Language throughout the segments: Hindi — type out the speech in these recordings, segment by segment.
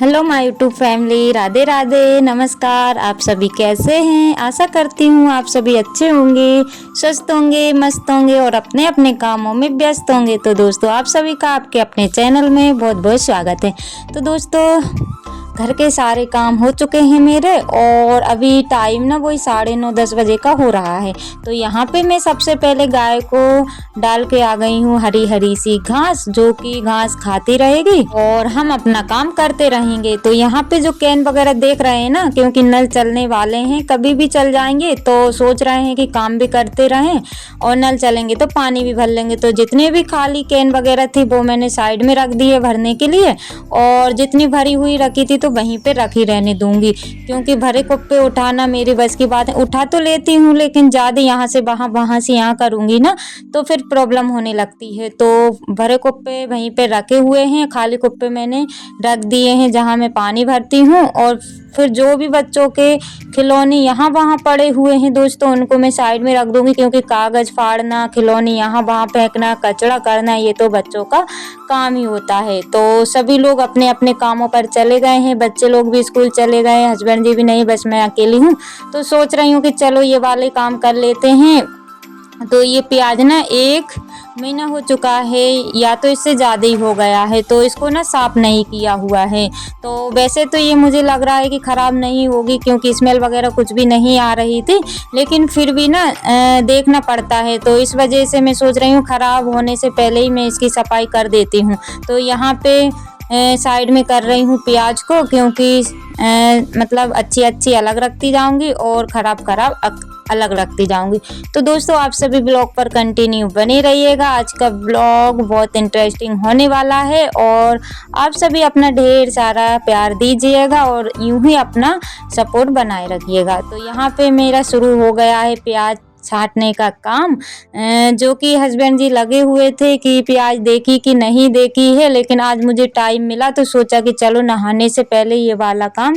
Hello my YouTube family, Radhe Radhe, नमस्कार। आप सभी कैसे हैं? आशा करती हूँ आप सभी अच्छे होंगे, स्वस्थ होंगे, मस्त होंगे और अपने अपने कामों में व्यस्त होंगे। तो दोस्तों, आप सभी का आपके अपने चैनल में बहुत बहुत स्वागत है। तो दोस्तों, घर के सारे काम हो चुके हैं मेरे और अभी टाइम ना वही 9:30-10 बजे का हो रहा है। तो यहाँ पे मैं सबसे पहले गाय को डाल के आ गई हूँ हरी हरी सी घास, जो कि घास खाती रहेगी और हम अपना काम करते रहेंगे। तो यहाँ पे जो कैन वगैरह देख रहे हैं ना, क्योंकि नल चलने वाले हैं, कभी भी चल जाएंगे, तो सोच रहे हैं कि काम भी करते रहें और नल चलेंगे तो पानी भी भर लेंगे। तो जितने भी खाली कैन वगैरह थी वो मैंने साइड में रख दी है भरने के लिए, और जितनी भरी हुई रखी थी तो वहीं पे रखी रहने दूंगी, क्योंकि भरे कुप्पे उठाना मेरी बस की बात है। उठा तो लेती हूँ, लेकिन ज़्यादा यहाँ से वहाँ वहाँ से यहाँ करूँगी ना तो फिर प्रॉब्लम होने लगती है। तो भरे कुप्पे वहीं पे रखे हुए हैं, खाली कुप्पे मैंने रख दिए हैं जहाँ मैं पानी भरती हूँ। और फिर जो भी बच्चों के खिलौने यहाँ वहाँ पड़े हुए हैं दोस्तों, उनको मैं साइड में रख दूंगी, क्योंकि कागज़ फाड़ना, खिलौने यहाँ वहाँ फेंकना, कचरा करना, ये तो बच्चों का काम ही होता है। तो सभी लोग अपने अपने कामों पर चले गए हैं, बच्चे लोग भी स्कूल चले गए, हस्बैंड जी भी नहीं, बस मैं अकेली हूँ। तो सोच रही हूँ कि चलो ये वाले काम कर लेते हैं। तो ये प्याज ना 1 महीना हो चुका है, या तो इससे ज़्यादा ही हो गया है, तो इसको ना साफ नहीं किया हुआ है। तो वैसे तो ये मुझे लग रहा है कि ख़राब नहीं होगी, क्योंकि स्मेल वगैरह कुछ भी नहीं आ रही थी, लेकिन फिर भी ना देखना पड़ता है। तो इस वजह से मैं सोच रही हूँ ख़राब होने से पहले ही मैं इसकी सफाई कर देती हूँ। तो यहाँ पे साइड में कर रही हूँ प्याज को, क्योंकि मतलब अच्छी अच्छी अलग रखती जाऊँगी और ख़राब ख़राब अलग रखती जाऊंगी। तो दोस्तों, आप सभी ब्लॉग पर कंटिन्यू बने रहिएगा। आज का ब्लॉग बहुत इंटरेस्टिंग होने वाला है और आप सभी अपना ढेर सारा प्यार दीजिएगा और यूं ही अपना सपोर्ट बनाए रखिएगा। तो यहाँ पे मेरा शुरू हो गया है प्याज छांटने का काम, जो कि हस्बैंड जी लगे हुए थे कि प्याज देखी कि नहीं देखी है, लेकिन आज मुझे टाइम मिला तो सोचा कि चलो नहाने से पहले ये वाला काम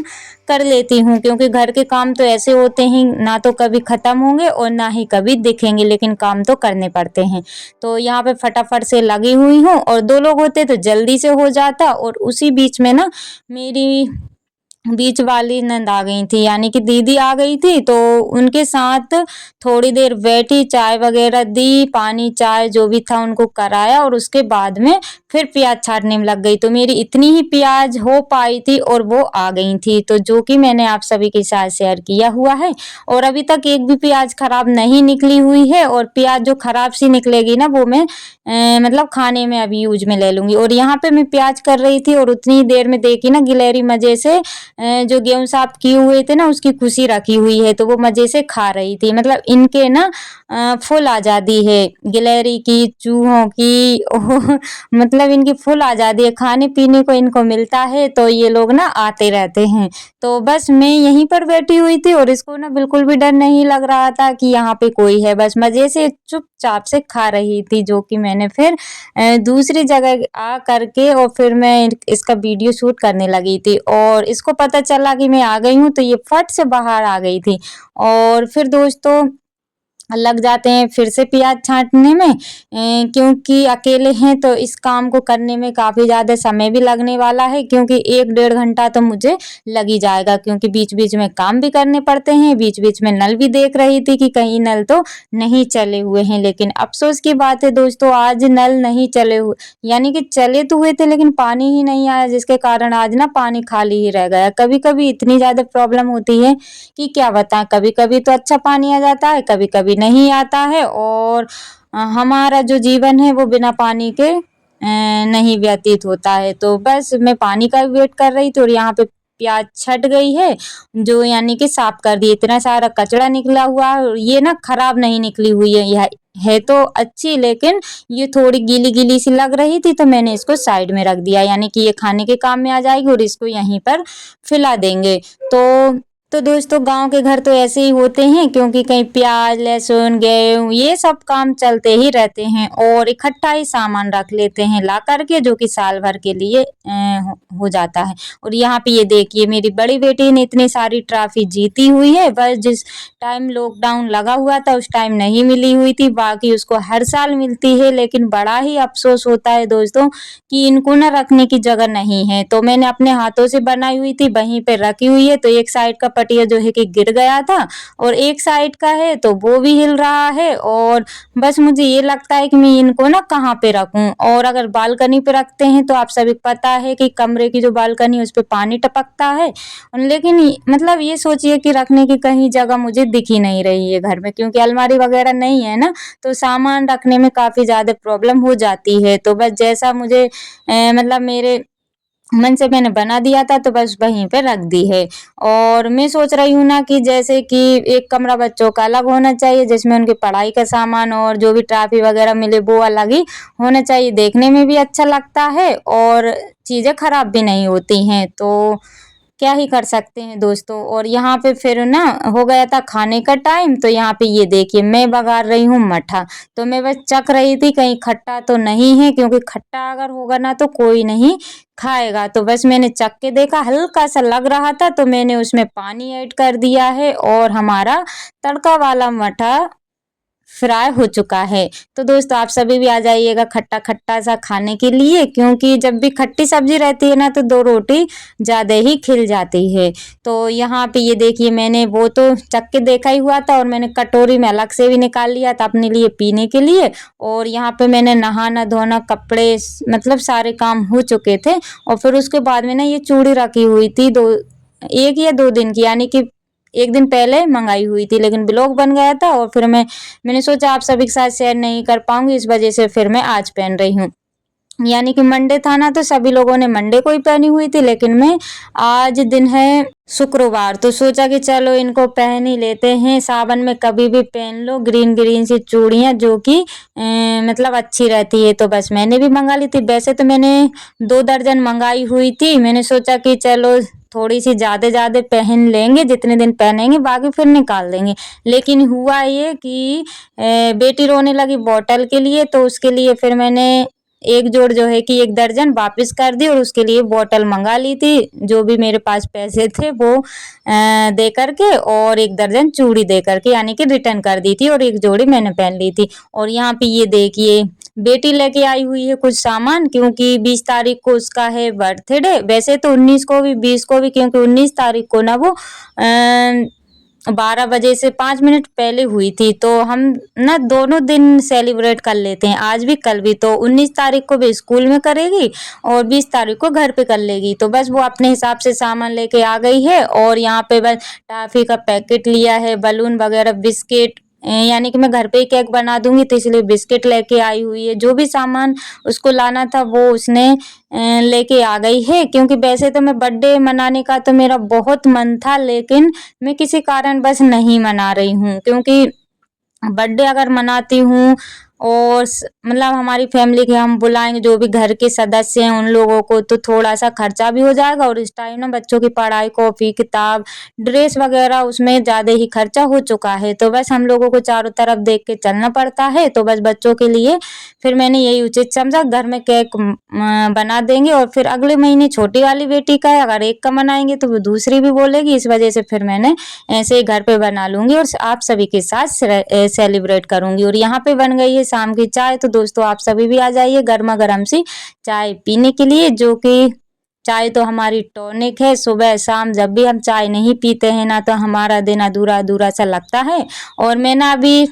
कर लेती हूँ, क्योंकि घर के काम तो ऐसे होते हैं, ना तो कभी ख़त्म होंगे और ना ही कभी दिखेंगे, लेकिन काम तो करने पड़ते हैं। तो यहाँ पे फटाफट से लगी हुई हूँ, और 2 लोग होते तो जल्दी से हो जाता। और उसी बीच में ना मेरी बीच वाली नंद आ गई थी, यानी कि दीदी आ गई थी। तो उनके साथ थोड़ी देर बैठी, चाय वगैरह दी, पानी चाय जो भी था उनको कराया, और उसके बाद में फिर प्याज छाटने में लग गई। तो मेरी इतनी ही प्याज हो पाई थी और वो आ गई थी, तो जो कि मैंने आप सभी के साथ शेयर किया हुआ है। और अभी तक एक भी प्याज खराब नहीं निकली हुई है, और प्याज जो खराब सी निकलेगी ना वो मैं मतलब खाने में अभी यूज में ले लूंगी। और यहाँ पे मैं प्याज कर रही थी और उतनी देर में देखी ना गिलहरी मजे से जो गेहूं साफ किए हुए थे ना उसकी खुशी रखी हुई है, तो वो मजे से खा रही थी। मतलब इनके ना फुल आज़ादी है गिलहरी की, चूहों की मतलब इनकी फुल आज़ादी है, खाने पीने को इनको मिलता है तो ये लोग ना आते रहते हैं। तो बस मैं यहीं पर बैठी हुई थी और इसको ना बिल्कुल भी डर नहीं लग रहा था कि यहाँ पे कोई है, बस मजे से चुपचाप से खा रही थी, जो कि मैंने फिर दूसरी जगह आ करके और फिर मैं इसका वीडियो शूट करने लगी थी। और इसको पता चला कि मैं आ गई हूँ, तो ये फट से बाहर आ गई थी। और फिर दोस्तों लग जाते हैं फिर से प्याज छांटने में, क्योंकि अकेले हैं तो इस काम को करने में काफ़ी ज़्यादा समय भी लगने वाला है, क्योंकि 1-1.5 घंटा तो मुझे लग ही जाएगा, क्योंकि बीच बीच में काम भी करने पड़ते हैं। बीच बीच में नल भी देख रही थी कि कहीं नल तो नहीं चले हुए हैं, लेकिन अफसोस की बात है दोस्तों, आज नल नहीं चले हुए, यानी कि चले तो हुए थे लेकिन पानी ही नहीं आया, जिसके कारण आज ना पानी खाली ही रह गया। कभी कभी इतनी ज़्यादा प्रॉब्लम होती है कि क्या बताएं, कभी कभी तो अच्छा पानी आ जाता है, कभी कभी नहीं आता है। और हमारा जो जीवन है वो बिना पानी के नहीं व्यतीत होता है। तो बस मैं पानी का वेट कर रही थी और यहाँ पे प्याज छट गई है, जो यानी कि साफ कर दी। इतना सारा कचरा निकला हुआ है, ये ना खराब नहीं निकली हुई है, यह है तो अच्छी, लेकिन ये थोड़ी गीली गीली सी लग रही थी, तो मैंने इसको साइड में रख दिया, यानी कि ये खाने के काम में आ जाएगी और इसको यहीं पर फैला देंगे। तो तो दोस्तों गांव के घर तो ऐसे ही होते हैं, क्योंकि कहीं प्याज लहसुन गेहूं ये सब काम चलते ही रहते हैं और इकट्ठा ही सामान रख लेते हैं ला करके, जो कि साल भर के लिए हो जाता है। और यहाँ पे ये देखिए मेरी बड़ी बेटी ने इतनी सारी ट्रॉफी जीती हुई है, बस जिस टाइम लॉकडाउन लगा हुआ था उस टाइम नहीं मिली हुई थी, बाकी उसको हर साल मिलती है। लेकिन बड़ा ही अफसोस होता है दोस्तों कि इनको ना रखने की जगह नहीं है, तो मैंने अपने हाथों से बनाई हुई थी वहीं पे रखी हुई है। तो एक साइड का पटिया जो है कि गिर गया था और एक साइड का है तो वो भी हिल रहा है, और बस मुझे ये लगता है कि मैं इनको ना कहाँ पे रखूं। और अगर बालकनी पे रखते हैं तो आप सभी को पता है कि कमरे की जो बालकनी है उस पे पानी टपकता है, लेकिन मतलब ये सोचिए कि रखने की कहीं जगह मुझे दिख ही नहीं रही है घर में, क्योंकि अलमारी वगैरह नहीं है ना, तो सामान रखने में काफ़ी ज़्यादा प्रॉब्लम हो जाती है। तो बस जैसा मुझे मतलब मेरे मन से मैंने बना दिया था तो बस वहीं पे रख दी है। और मैं सोच रही हूँ ना कि जैसे कि एक कमरा बच्चों का अलग होना चाहिए, जिसमें उनकी पढ़ाई का सामान और जो भी ट्रॉफी वगैरह मिले वो अलग ही होना चाहिए, देखने में भी अच्छा लगता है और चीज़ें खराब भी नहीं होती हैं। तो क्या ही कर सकते हैं दोस्तों। और यहाँ पे फिर ना हो गया था खाने का टाइम, तो यहाँ पे ये देखिए मैं बघार रही हूँ मठा। तो मैं बस चख रही थी कहीं खट्टा तो नहीं है, क्योंकि खट्टा अगर होगा ना तो कोई नहीं खाएगा। तो बस मैंने चख के देखा, हल्का सा लग रहा था तो मैंने उसमें पानी ऐड कर दिया है और हमारा तड़का वाला मठा फ्राई हो चुका है। तो दोस्तों आप सभी भी आ जाइएगा खट्टा खट्टा सा खाने के लिए, क्योंकि जब भी खट्टी सब्जी रहती है ना तो दो रोटी ज़्यादा ही खिल जाती है। तो यहाँ पे ये देखिए मैंने वो तो चख के देखा ही हुआ था, और मैंने कटोरी में अलग से भी निकाल लिया था अपने लिए पीने के लिए। और यहाँ पे मैंने नहाना धोना कपड़े मतलब सारे काम हो चुके थे, और फिर उसके बाद में ना ये चूड़ी रखी हुई थी 1 या 2 दिन की, यानी कि एक दिन पहले मंगाई हुई थी, लेकिन ब्लॉग बन गया था और फिर मैंने सोचा आप सभी के साथ शेयर नहीं कर पाऊंगी, इस वजह से फिर मैं आज पहन रही हूँ। यानी कि मंडे था ना तो सभी लोगों ने मंडे को ही पहनी हुई थी, लेकिन मैं आज दिन है शुक्रवार, तो सोचा कि चलो इनको पहन ही लेते हैं, सावन में कभी भी पहन लो ग्रीन ग्रीन सी चूड़ियाँ जो कि मतलब अच्छी रहती है। तो बस मैंने भी मंगा ली थी, वैसे तो मैंने 2 दर्जन मंगाई हुई थी, मैंने सोचा कि चलो थोड़ी सी ज़्यादा ज़्यादा पहन लेंगे, जितने दिन पहनेंगे बाकी फिर निकाल देंगे। लेकिन हुआ ये कि बेटी रोने लगी बॉटल के लिए, तो उसके लिए फिर मैंने एक जोड़ जो है कि 1 दर्जन वापस कर दी और उसके लिए बॉटल मंगा ली थी, जो भी मेरे पास पैसे थे वो दे करके, और 1 दर्जन चूड़ी दे करके, यानी कि रिटर्न कर दी थी, और एक जोड़ी मैंने पहन ली थी। और यहाँ पे ये देखिए बेटी लेके आई हुई है कुछ सामान, क्योंकि 20 तारीख को उसका है बर्थडे, वैसे तो 19 को भी 20 को भी, क्योंकि 19 तारीख को ना वो 12 बजे से 5 मिनट पहले हुई थी, तो हम ना दोनों दिन सेलिब्रेट कर लेते हैं, आज भी कल भी। तो 19 तारीख को भी स्कूल में करेगी और 20 तारीख को घर पे कर लेगी। तो बस वो अपने हिसाब से सामान लेके आ गई है, और यहाँ पे बस टॉफी का पैकेट लिया है, बलून वगैरह, बिस्किट, यानी कि मैं घर पे ही केक बना दूंगी तो इसलिए बिस्किट लेके आई हुई है। जो भी सामान उसको लाना था वो उसने लेके आ गई है, क्योंकि वैसे तो मैं बर्थडे मनाने का तो मेरा बहुत मन था, लेकिन मैं किसी कारण बस नहीं मना रही हूँ, क्योंकि बर्थडे अगर मनाती हूँ और मतलब हमारी फैमिली के हम बुलाएंगे जो भी घर के सदस्य हैं उन लोगों को, तो थोड़ा सा खर्चा भी हो जाएगा, और इस टाइम ना बच्चों की पढ़ाई कॉपी किताब ड्रेस वगैरह उसमें ज़्यादा ही खर्चा हो चुका है। तो बस हम लोगों को चारों तरफ देख के चलना पड़ता है, तो बस बच्चों के लिए फिर मैंने यही उचित समझा घर में केक बना देंगे। और फिर अगले महीने छोटी वाली बेटी का है, अगर एक का मनाएंगे तो वो दूसरी भी बोलेगी, इस वजह से फिर मैंने ऐसे ही घर पे बना लूंगी और आप सभी के साथ सेलिब्रेट करूंगी। और यहाँ पे बन गई है शाम की चाय, तो दोस्तों आप सभी भी आ जाइए गर्मा गर्म सी चाय पीने के लिए, जो कि चाय तो हमारी टॉनिक है, सुबह शाम जब भी हम चाय नहीं पीते हैं ना तो हमारा दिन अधूरा अधूरा सा लगता है। और मैं ना अभी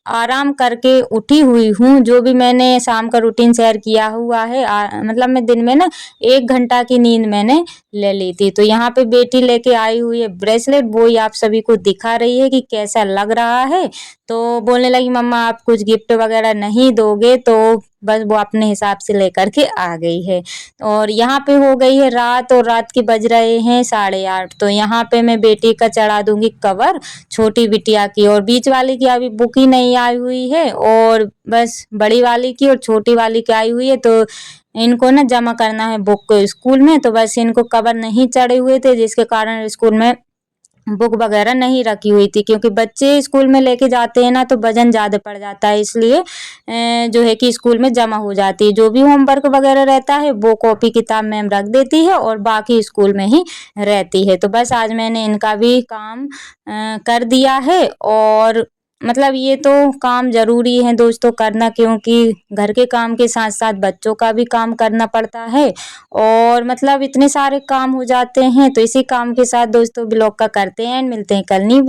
आराम करके उठी हुई हूँ, जो भी मैंने शाम का रूटीन शेयर किया हुआ है, मतलब मैं दिन में ना 1 घंटा की नींद मैंने ले ली थी। तो यहाँ पे बेटी लेके आई हुई है ब्रेसलेट, वो ही आप सभी को दिखा रही है कि कैसा लग रहा है। तो बोलने लगी मम्मा आप कुछ गिफ्ट वगैरह नहीं दोगे, तो बस वो अपने हिसाब से लेकर के आ गई है। और यहाँ पे हो गई है रात, और रात के बज रहे हैं 8:30। तो यहाँ पे मैं बेटी का चढ़ा दूंगी कवर, छोटी बिटिया की, और बीच वाली की अभी बुक ही नहीं आई हुई है, और बस बड़ी वाली की और छोटी वाली की आई हुई है। तो इनको ना जमा करना है बुक को स्कूल में, तो बस इनको कवर नहीं चढ़े हुए थे, जिसके कारण स्कूल में बुक वगैरह नहीं रखी हुई थी, क्योंकि बच्चे स्कूल में लेके जाते हैं ना तो वजन ज़्यादा पड़ जाता है, इसलिए जो है कि स्कूल में जमा हो जाती है। जो भी होमवर्क वगैरह रहता है वो कॉपी किताब मैम रख देती है और बाकी स्कूल में ही रहती है। तो बस आज मैंने इनका भी काम कर दिया है। और मतलब ये तो काम ज़रूरी है दोस्तों करना, क्योंकि घर के काम के साथ साथ बच्चों का भी काम करना पड़ता है और मतलब इतने सारे काम हो जाते हैं। तो इसी काम के साथ दोस्तों ब्लॉग का करते हैं, मिलते हैं कल नई